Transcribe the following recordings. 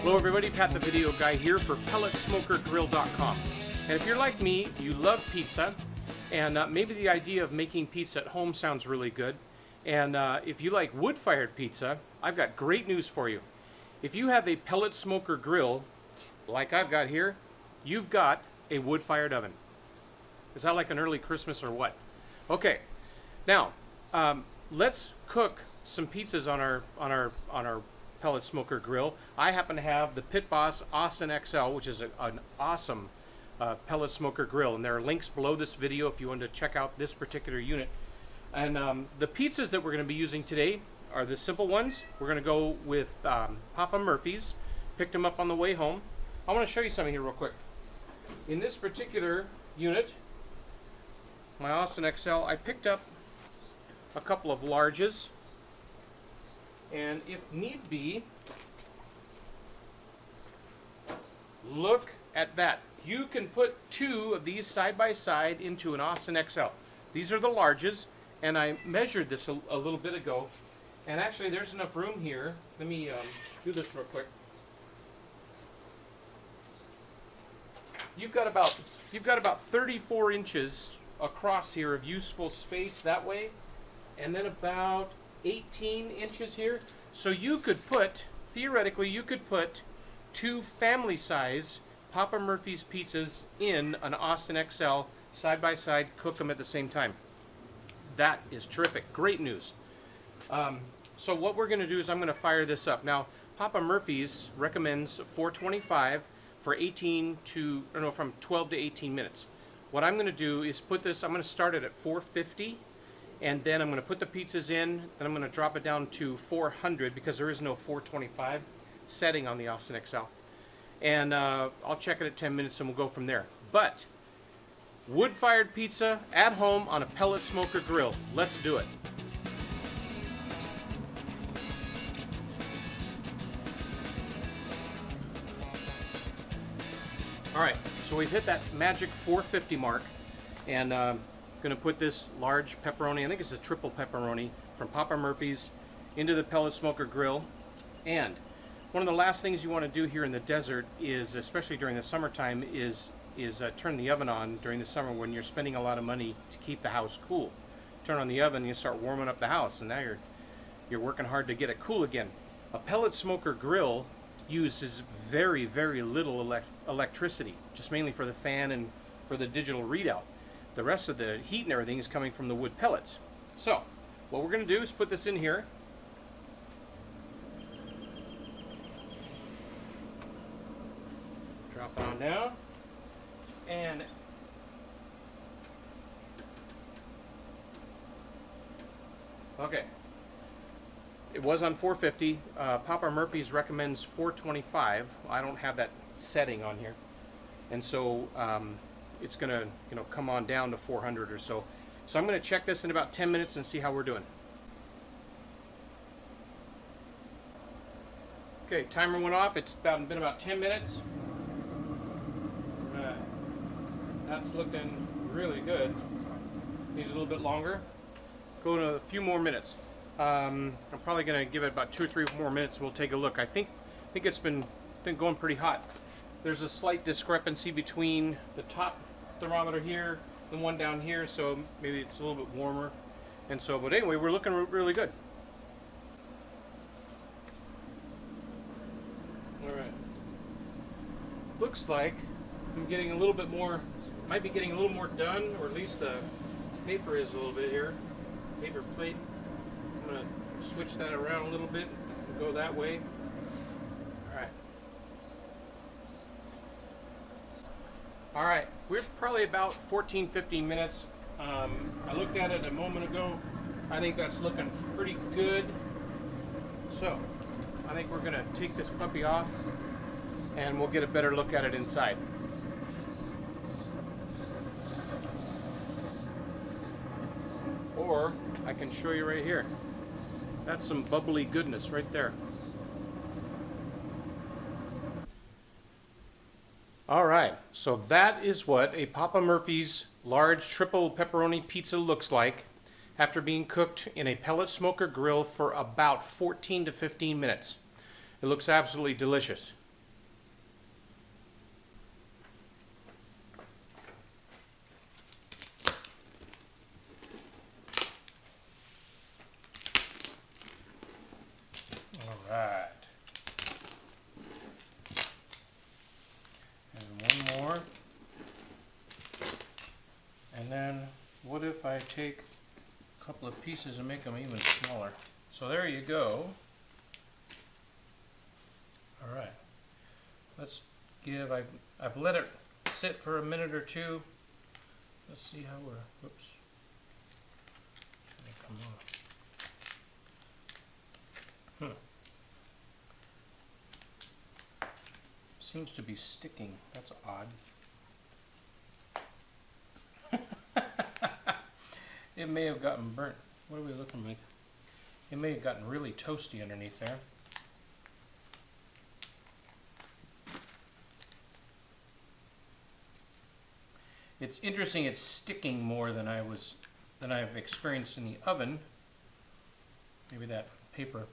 Hello everybody, Pat the Video Guy here for PelletSmokerGrill.com. And if you're like me, you love pizza, and maybe the idea of making pizza at home sounds really good. And if you like wood-fired pizza, I've got great news for you. If you have a pellet smoker grill, like I've got here, you've got a wood-fired oven. Is that like an early Christmas or what? Okay, now let's cook some pizzas on our pellet smoker grill. I happen to have the Pit Boss Austin XL, which is an awesome pellet smoker grill, and there are links below this video if you want to check out this particular unit. And the pizzas that we're going to be using today are the simple ones. We're going to go with Papa Murphy's. Picked them up on the way home. I want to show you something here real quick. In this particular unit, my Austin XL, I picked up a couple of larges, and if need be, look at that. You can put two of these side by side into an Austin XL. These are the larges, and I measured this a little bit ago, and actually there's enough room here. Let me do this real quick. You've got about 34 inches across here of useful space that way, and then about 18 inches here. So you could put, theoretically, you could put two family size Papa Murphy's pizzas in an Austin XL side by side, cook them at the same time. That is terrific. Great news. So what we're going to do is I'm going to fire this up. Now, Papa Murphy's recommends 425 for 12 to 18 minutes. What I'm going to do is put this, I'm going to start it at 450, and then I'm going to put the pizzas in, then I'm going to drop it down to 400 because there is no 425 setting on the Austin XL. And I'll check it at 10 minutes and we'll go from there. But wood-fired pizza at home on a pellet smoker grill. Let's do it. All right, so we've hit that magic 450 mark, and I'm going to put this large pepperoni, I think it's a triple pepperoni, from Papa Murphy's into the pellet smoker grill. And one of the last things you want to do here in the desert is, especially during the summertime, is turn the oven on during the summer when you're spending a lot of money to keep the house cool. Turn on the oven and you start warming up the house, and now you're working hard to get it cool again. A pellet smoker grill uses very, very little electricity, just mainly for the fan and for the digital readout. The rest of the heat and everything is coming from the wood pellets. So what we're going to do is put this in here. Drop it on down. And okay. It was on 450. Papa Murphy's recommends 425. I don't have that setting on here, and so it's going to come on down to 400 or so. So I'm going to check this in about 10 minutes and see how we're doing. Okay, timer went off. It's been about 10 minutes. That's looking really good. Needs a little bit longer. Go to a few more minutes. I'm probably going to give it about 2 or 3 more minutes. We'll take a look. I think it's been going pretty hot. There's a slight discrepancy between the top thermometer here and one down here, so maybe it's a little bit warmer. And so, but anyway, we're looking really good. All right. Looks like I'm getting a little bit more. Might be getting a little more done, or at least the paper is a little bit here. Paper plate. I'm going to switch that around a little bit and go that way. Alright. Alright, we're probably about 14-15 minutes. I looked at it a moment ago. I think that's looking pretty good. So, I think we're going to take this puppy off and we'll get a better look at it inside. Or I can show you right here. That's some bubbly goodness right there. All right, so that is what a Papa Murphy's large triple pepperoni pizza looks like after being cooked in a pellet smoker grill for about 14 to 15 minutes. It looks absolutely delicious. take a couple of pieces and make them even smaller. So there you go. All right. Let's give, I've let it sit for a minute or two. Let's see how we're, whoops. Come on. Seems to be sticking. That's odd. It may have gotten burnt. What are we looking like? It may have gotten really toasty underneath there. It's interesting, it's sticking more than I've experienced in the oven. Maybe that paper.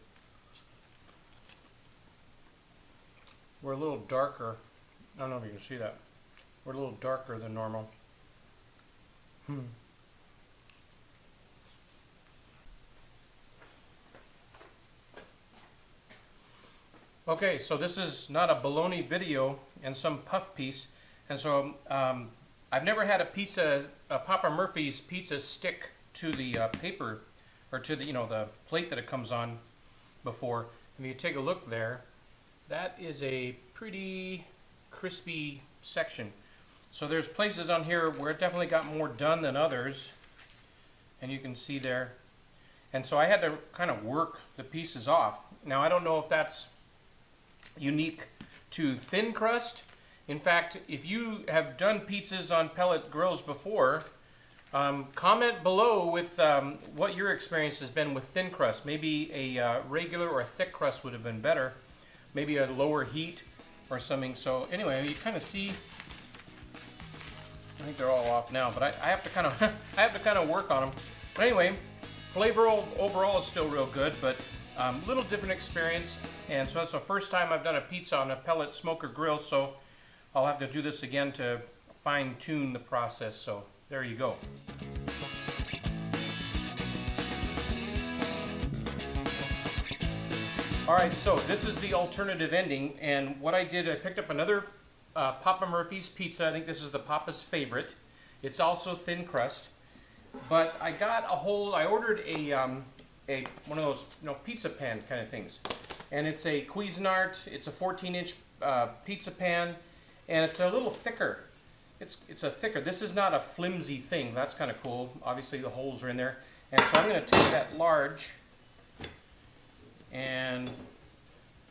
We're a little darker. I don't know if you can see that. We're a little darker than normal. Okay, so this is not a bologna video and some puff piece, and so I've never had a Papa Murphy's pizza stick to the paper or to the the plate that it comes on before. If you take a look there, that is a pretty crispy section. So there's places on here where it definitely got more done than others, and you can see there. And so I had to kind of work the pieces off. Now I don't know if that's unique to thin crust. In fact, if you have done pizzas on pellet grills before, comment below with what your experience has been with thin crust. Maybe a regular or a thick crust would have been better. Maybe a lower heat or something. So anyway, you kind of see. I think they're all off now, but I have to kind of I have to kind of work on them. But anyway, flavor overall is still real good, but little different experience. And so that's the first time I've done a pizza on a pellet smoker grill. So I'll have to do this again to fine tune the process. So there you go. All right, so this is the alternative ending, and what I did, I picked up another Papa Murphy's pizza. I think this is the Papa's favorite. It's also thin crust, but I got I ordered a one of those pizza pan kind of things, and it's a Cuisinart. It's a 14-inch pizza pan, and it's a little thicker. It's a thicker. This is not a flimsy thing. That's kind of cool. Obviously the holes are in there, and so I'm going to take that large and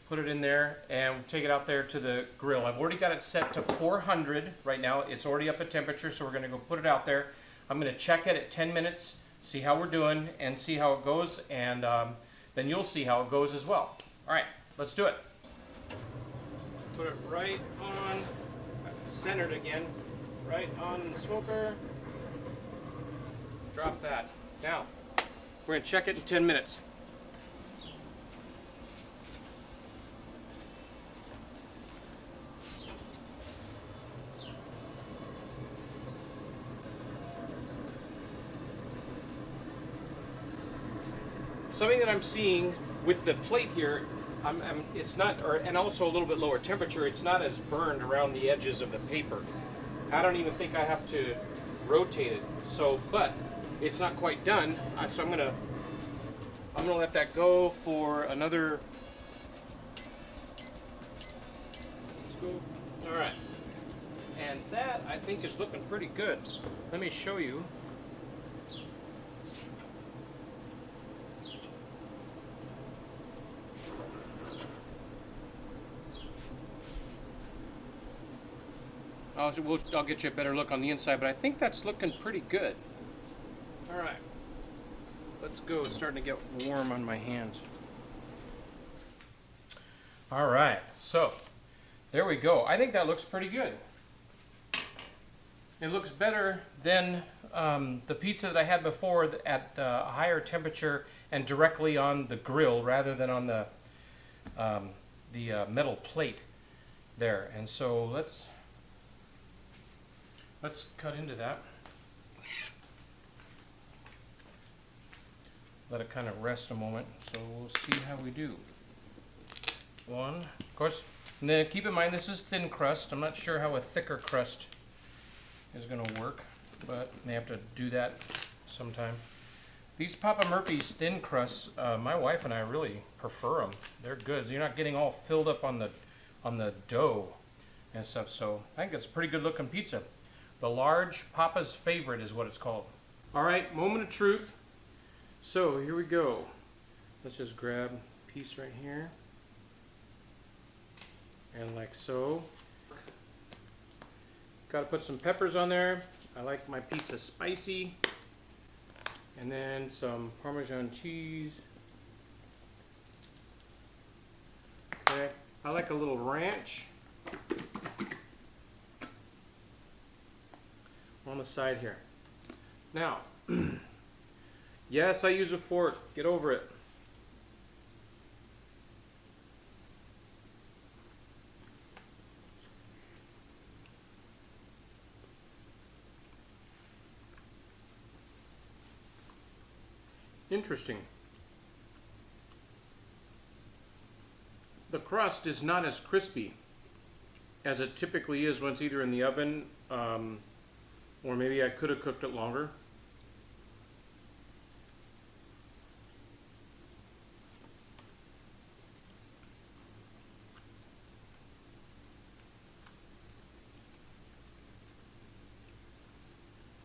put it in there and take it out there to the grill. I've already got it set to 400 right now. It's already up at temperature, so we're going to go put it out there. I'm going to check it at 10 minutes, see how we're doing, and see how it goes, and then you'll see how it goes as well. All right, let's do it. Put it right on, centered again, right on the smoker. Drop that. Now, we're going to check it in 10 minutes. Something that I'm seeing with the plate here, it's not, and also a little bit lower temperature, it's not as burned around the edges of the paper. I don't even think I have to rotate it. So, but it's not quite done. So I'm gonna let that go for another. Let's go. All right, and that I think is looking pretty good. Let me show you. I'll get you a better look on the inside, but I think that's looking pretty good. All right, let's go. It's starting to get warm on my hands. All right, so there we go. I think that looks pretty good. It looks better than the pizza that I had before at a higher temperature and directly on the grill rather than on the metal plate there. And so let's cut into that. Let it kind of rest a moment, so we'll see how we do. One, of course, and then keep in mind this is thin crust. I'm not sure how a thicker crust is going to work, but may have to do that sometime. These Papa Murphy's thin crusts, my wife and I really prefer them. They're good. You're not getting all filled up on the dough and stuff. So I think it's a pretty good looking pizza. The large Papa's Favorite is what it's called. All right, moment of truth. So here we go. Let's just grab a piece right here. And like so. Got to put some peppers on there. I like my pizza spicy. And then some Parmesan cheese. Okay. I like a little ranch on the side here. Now, yes, I use a fork. Get over it. Interesting. The crust is not as crispy as it typically is when it's either in the oven or maybe I could have cooked it longer.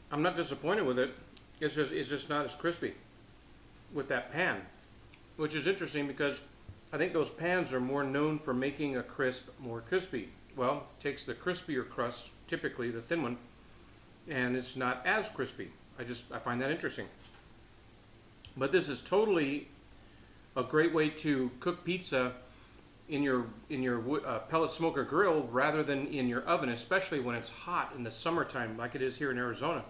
I'm not disappointed with it. It's just not as crispy with that pan, which is interesting because I think those pans are more known for making a crisp more crispy. Well, it takes the crispier crust, typically the thin one, and it's not as crispy. I find that interesting. But this is totally a great way to cook pizza in your pellet smoker grill rather than in your oven, especially when it's hot in the summertime like it is here in Arizona.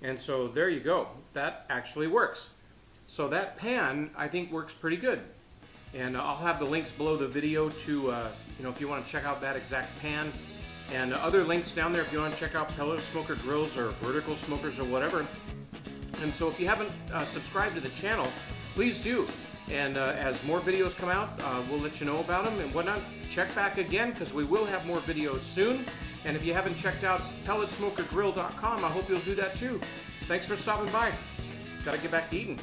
And so there you go. That actually works. So that pan, I think, works pretty good. And I'll have the links below the video to, if you want to check out that exact pan. And other links down there if you want to check out pellet smoker grills or vertical smokers or whatever. And so if you haven't subscribed to the channel, please do. And as more videos come out, we'll let you know about them and whatnot. Check back again because we will have more videos soon. And if you haven't checked out pelletsmokergrill.com, I hope you'll do that too. Thanks for stopping by. Gotta get back to eating.